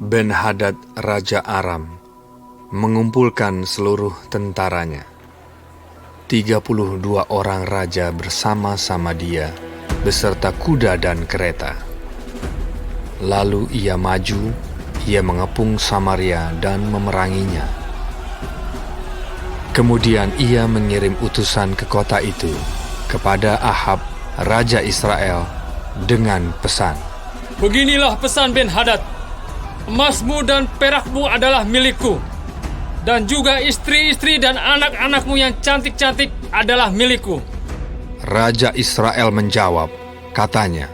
Ben-Hadad Raja Aram mengumpulkan seluruh tentaranya. 32 orang raja bersama-sama dia, beserta kuda dan kereta. Lalu ia maju, ia mengepung Samaria dan memeranginya. Kemudian ia mengirim utusan ke kota itu kepada Ahab, Raja Israel, dengan pesan. Beginilah pesan Ben-Hadad, emasmu dan perakmu adalah milikku, dan juga istri-istri dan anak-anakmu yang cantik-cantik adalah milikku. Raja Israel menjawab, katanya,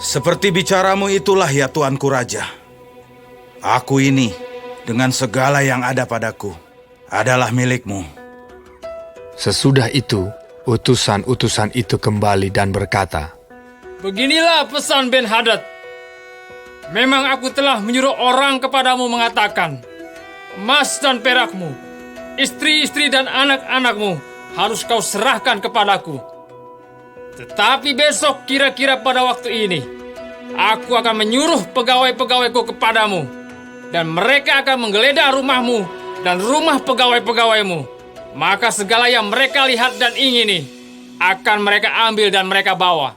Seperti bicaramu itulah ya tuanku raja. Aku ini, dengan segala yang ada padaku, adalah milikmu. Sesudah itu, utusan-utusan itu kembali dan berkata, Beginilah pesan Ben-Hadad. Memang aku telah menyuruh orang kepadamu mengatakan, emas dan perakmu, istri-istri dan anak-anakmu harus kau serahkan kepadaku. Tetapi besok kira-kira pada waktu ini, aku akan menyuruh pegawai-pegawaiku kepadamu, dan mereka akan menggeledah rumahmu dan rumah pegawai-pegawaimu. Maka segala yang mereka lihat dan ingini, akan mereka ambil dan mereka bawa.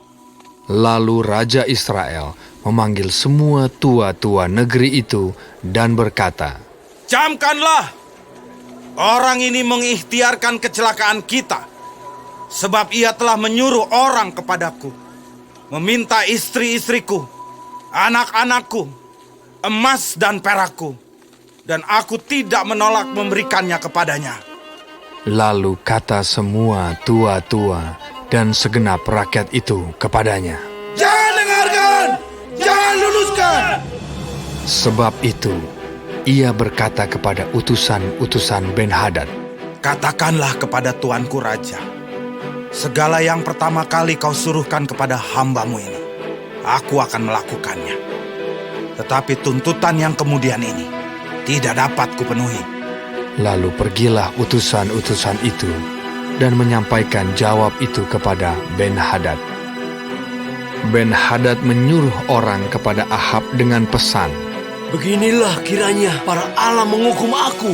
Lalu Raja Israel memanggil semua tua-tua negeri itu dan berkata, Camkanlah! Orang ini mengikhtiarkan kecelakaan kita, sebab ia telah menyuruh orang kepadaku, meminta istri-istriku, anak-anakku, emas dan perakku, dan aku tidak menolak memberikannya kepadanya. Lalu kata semua tua-tua dan segenap rakyat itu kepadanya, Jangan dengarkan! Jangan luluskan! sebab itu ia berkata kepada utusan-utusan Ben-Hadad, Katakanlah kepada tuanku raja, segala yang pertama kali kau suruhkan kepada hambamu ini, aku akan melakukannya. Tetapi tuntutan yang kemudian ini tidak dapat kupenuhi. Lalu pergilah utusan-utusan itu dan menyampaikan jawab itu kepada Ben-Hadad. Ben-Hadad menyuruh orang kepada Ahab dengan pesan, Beginilah kiranya para Allah menghukum aku.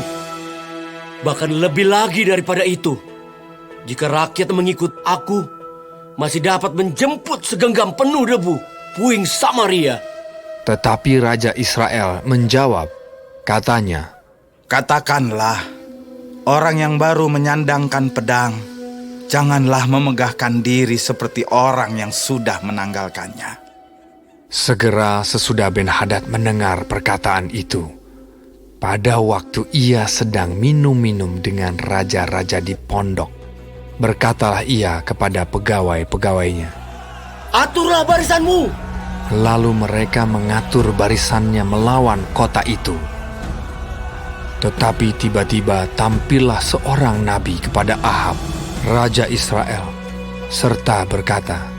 Bahkan lebih lagi daripada itu, jika rakyat mengikut aku, masih dapat menjemput segenggam penuh debu puing Samaria. Tetapi Raja Israel menjawab, katanya, Katakanlah, orang yang baru menyandangkan pedang, janganlah memegahkan diri seperti orang yang sudah menanggalkannya. Segera sesudah Ben-Hadad mendengar perkataan itu, pada waktu ia sedang minum-minum dengan raja-raja di pondok, berkatalah ia kepada pegawai-pegawainya, Aturlah barisanmu. lalu mereka mengatur barisannya melawan kota itu. Tetapi tiba-tiba tampillah seorang nabi kepada Ahab, Raja Israel, serta berkata,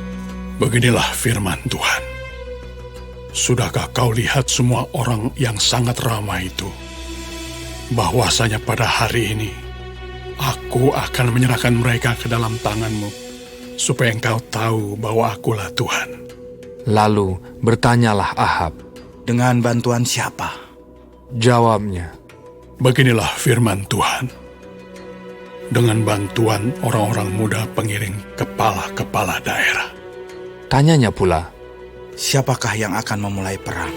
Beginilah firman Tuhan. Sudahkah kau lihat semua orang yang sangat ramai itu? Bahwasanya pada hari ini, aku akan menyerahkan mereka ke dalam tanganmu, supaya engkau tahu bahwa akulah Tuhan. Lalu bertanyalah Ahab. Dengan bantuan siapa? Jawabnya, Beginilah firman Tuhan. Dengan bantuan orang-orang muda pengiring kepala-kepala daerah. tanyanya pula. Siapakah yang akan memulai perang?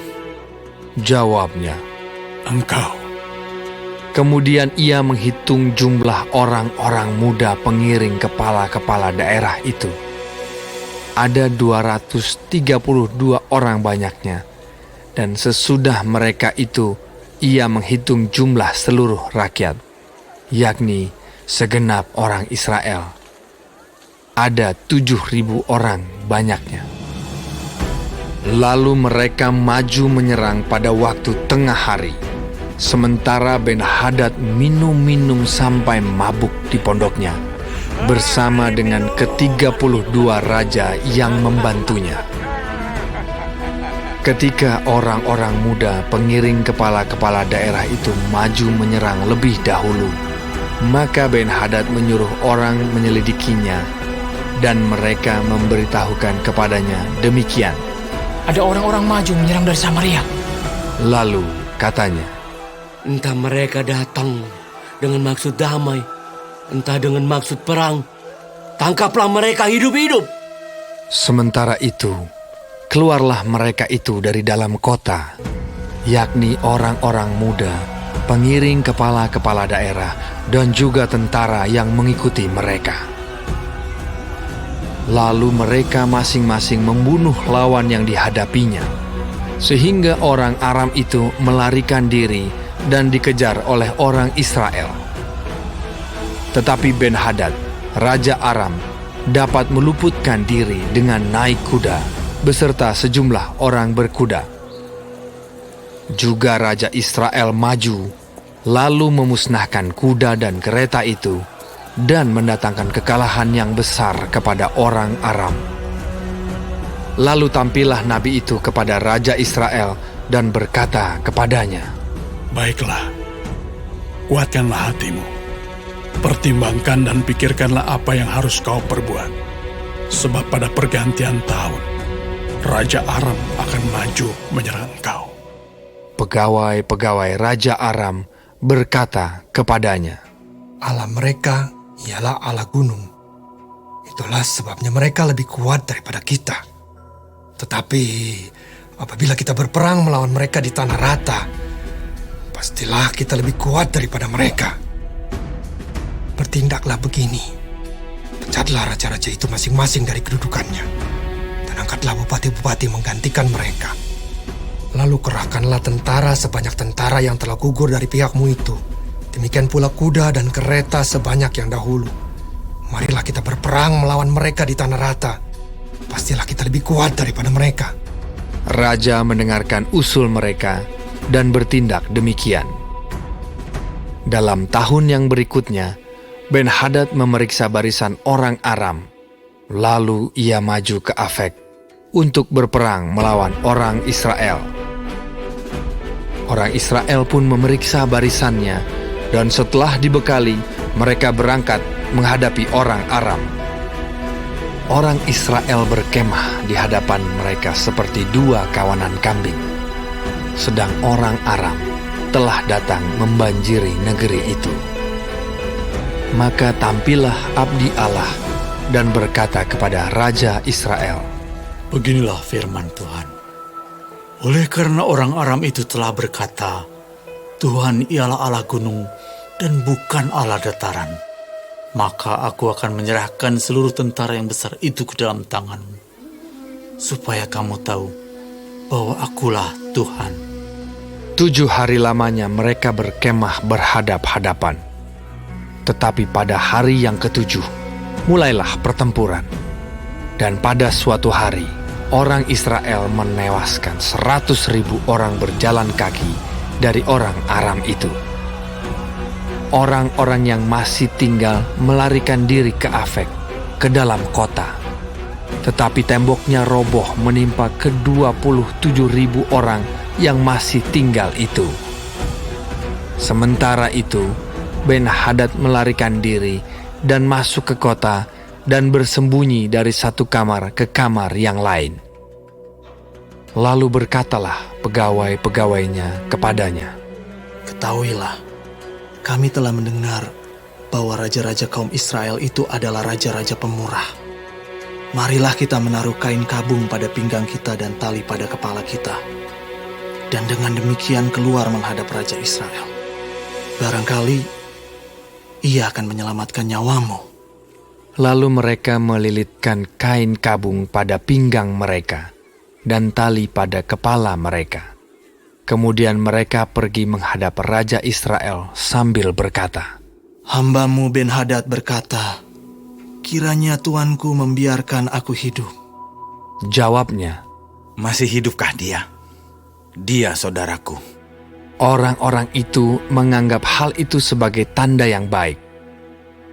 Jawabnya, Engkau. kemudian ia menghitung jumlah orang-orang muda pengiring kepala-kepala daerah itu. Ada 232 orang banyaknya, dan sesudah mereka itu, ia menghitung jumlah seluruh rakyat, yakni segenap orang Israel. Ada 7.000 orang banyaknya. Lalu mereka maju menyerang pada waktu tengah hari, sementara Ben-Hadad minum-minum sampai mabuk di pondoknya, bersama dengan ke-32 raja yang membantunya. Ketika orang-orang muda pengiring kepala-kepala daerah itu maju menyerang lebih dahulu, maka Ben-Hadad menyuruh orang menyelidikinya, dan mereka memberitahukan kepadanya demikian. Ada orang-orang maju menyerang dari Samaria. Lalu katanya. Entah mereka datang dengan maksud damai, entah dengan maksud perang. Tangkaplah mereka hidup-hidup. Sementara itu, keluarlah mereka itu dari dalam kota, yakni orang-orang muda, pengiring kepala-kepala daerah, dan juga tentara yang mengikuti mereka. Lalu mereka masing-masing membunuh lawan yang dihadapinya, sehingga orang Aram itu melarikan diri dan dikejar oleh orang Israel. Tetapi Ben-Hadad, Raja Aram, dapat meluputkan diri dengan naik kuda beserta sejumlah orang berkuda. Juga Raja Israel maju, lalu memusnahkan kuda dan kereta itu, dan mendatangkan kekalahan yang besar kepada orang Aram. Lalu tampillah nabi itu kepada Raja Israel dan berkata kepadanya, Baiklah, kuatkanlah hatimu. Pertimbangkan dan pikirkanlah apa yang harus kau perbuat. Sebab pada pergantian tahun, Raja Aram akan maju menyerang kau. Pegawai-pegawai Raja Aram berkata kepadanya, Allah mereka ialah Allah gunung. Itulah sebabnya mereka lebih kuat daripada kita. Tetapi apabila kita berperang melawan mereka di tanah rata, pastilah kita lebih kuat daripada mereka. Bertindaklah begini. Pecatlah raja-raja itu masing-masing dari kedudukannya, dan angkatlah bupati-bupati menggantikan mereka. Lalu kerahkanlah tentara sebanyak tentara yang telah gugur dari pihakmu itu. Demikian pula kuda dan kereta sebanyak yang dahulu. Marilah kita berperang melawan mereka di tanah rata. Pastilah kita lebih kuat daripada mereka. Raja mendengarkan usul mereka dan bertindak demikian. Dalam tahun yang berikutnya, Ben-Hadad memeriksa barisan orang Aram. Lalu ia maju ke Afek untuk berperang melawan orang Israel. Orang Israel pun memeriksa barisannya, dan setelah dibekali, mereka berangkat menghadapi orang Aram. Orang Israel berkemah di hadapan mereka seperti dua kawanan kambing, sedang orang Aram telah datang membanjiri negeri itu. Maka tampillah abdi Allah dan berkata kepada Raja Israel, Beginilah firman Tuhan. Oleh karena orang Aram itu telah berkata, Tuhan ialah Allah gunung dan bukan Allah dataran, maka aku akan menyerahkan seluruh tentara yang besar itu ke dalam tanganmu, supaya kamu tahu bahwa akulah Tuhan. 7 hari lamanya mereka berkemah berhadap-hadapan. Tetapi pada hari yang ke-7, mulailah pertempuran. Dan pada suatu hari, orang Israel menewaskan 100.000 orang berjalan kaki dari orang Aram itu. Orang-orang yang masih tinggal melarikan diri ke Afek, ke dalam kota. Tetapi temboknya roboh menimpa ke-27.000 orang yang masih tinggal itu. Sementara itu, Ben-Hadad melarikan diri dan masuk ke kota dan bersembunyi dari satu kamar ke kamar yang lain. Lalu berkatalah pegawai-pegawainya kepadanya, Ketahuilah, kami telah mendengar bahwa raja-raja kaum Israel itu adalah raja-raja pemurah. Marilah kita menaruh kain kabung pada pinggang kita dan tali pada kepala kita, dan dengan demikian keluar menghadap Raja Israel. Barangkali ia akan menyelamatkan nyawamu. Lalu mereka melilitkan kain kabung pada pinggang mereka dan tali pada kepala mereka. Kemudian mereka pergi menghadap Raja Israel sambil berkata, Hambamu Ben-Hadad berkata, kiranya tuanku membiarkan aku hidup. Jawabnya, Masih hidupkah dia? Dia saudaraku. orang-orang itu menganggap hal itu sebagai tanda yang baik.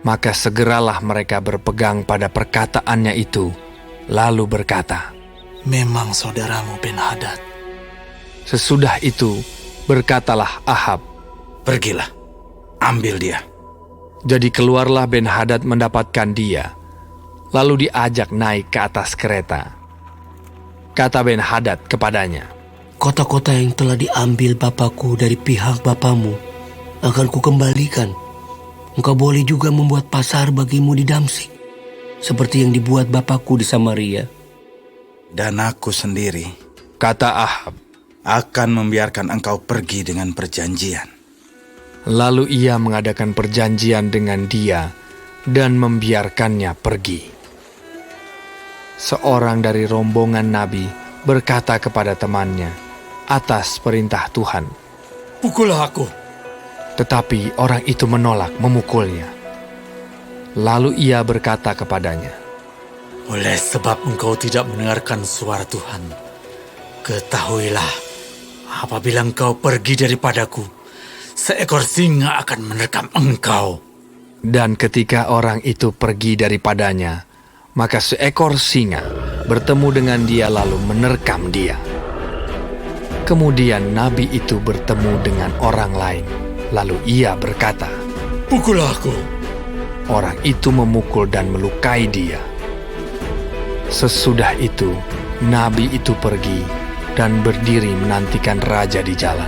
Maka segeralah mereka berpegang pada perkataannya itu, lalu berkata, Memang saudaramu Ben-Hadad. Sesudah itu, berkatalah Ahab, Pergilah, ambil dia. Jadi keluarlah Ben-Hadad mendapatkan dia, lalu diajak naik ke atas kereta. Kata Ben-Hadad kepadanya, kota-kota yang telah diambil bapakku dari pihak bapamu akan kukembalikan. Engkau boleh juga membuat pasar bagimu di Damsik, seperti yang dibuat bapakku di Samaria. Dan aku sendiri, kata Ahab. akan membiarkan engkau pergi dengan perjanjian. Lalu ia mengadakan perjanjian dengan dia dan membiarkannya pergi. Seorang dari rombongan nabi berkata kepada temannya atas perintah Tuhan. Pukullah aku. Tetapi orang itu menolak memukulnya. Lalu ia berkata kepadanya, Oleh sebab engkau tidak mendengarkan suara Tuhan, ketahuilah, apabila engkau pergi daripadaku, seekor singa akan menerkam engkau. Dan ketika orang itu pergi daripadanya, maka seekor singa bertemu dengan dia lalu menerkam dia. Kemudian nabi itu bertemu dengan orang lain, lalu ia berkata, Pukullah aku. orang itu memukul dan melukai dia. Sesudah itu, nabi itu pergi dan berdiri menantikan raja di jalan,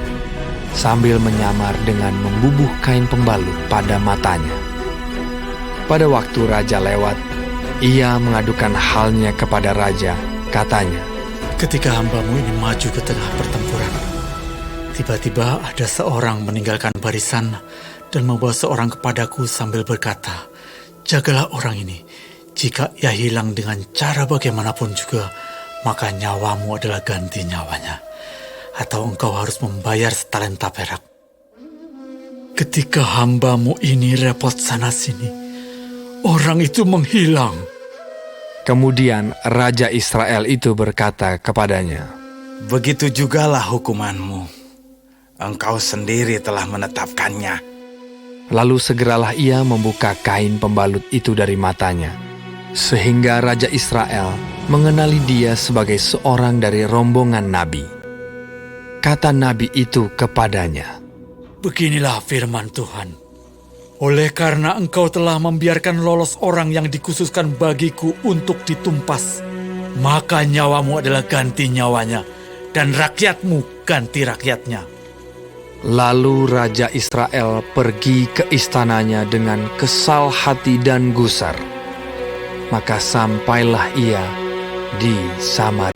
sambil menyamar dengan membubuh kain pembalut pada matanya. Pada waktu raja lewat, ia mengadukan halnya kepada raja, katanya, Ketika hambamu ini maju ke tengah pertempuran, tiba-tiba ada seorang meninggalkan barisan dan membawa seorang kepadaku sambil berkata, Jagalah orang ini, jika ia hilang dengan cara bagaimanapun juga, maka nyawamu adalah ganti nyawanya, atau engkau harus membayar setalenta perak. Ketika hambamu ini repot sana-sini, orang itu menghilang. Kemudian raja Israel itu berkata kepadanya, Begitu jugalah hukumanmu. Engkau sendiri telah menetapkannya. Lalu segeralah ia membuka kain pembalut itu dari matanya, sehingga raja Israel mengenali dia sebagai seorang dari rombongan nabi. Kata nabi itu kepadanya, Beginilah firman Tuhan. Oleh karena engkau telah membiarkan lolos orang yang dikhususkan bagiku untuk ditumpas, maka nyawamu adalah ganti nyawanya, dan rakyatmu ganti rakyatnya. Lalu raja Israel pergi ke istananya dengan kesal hati dan gusar. Maka sampailah ia di Samaria.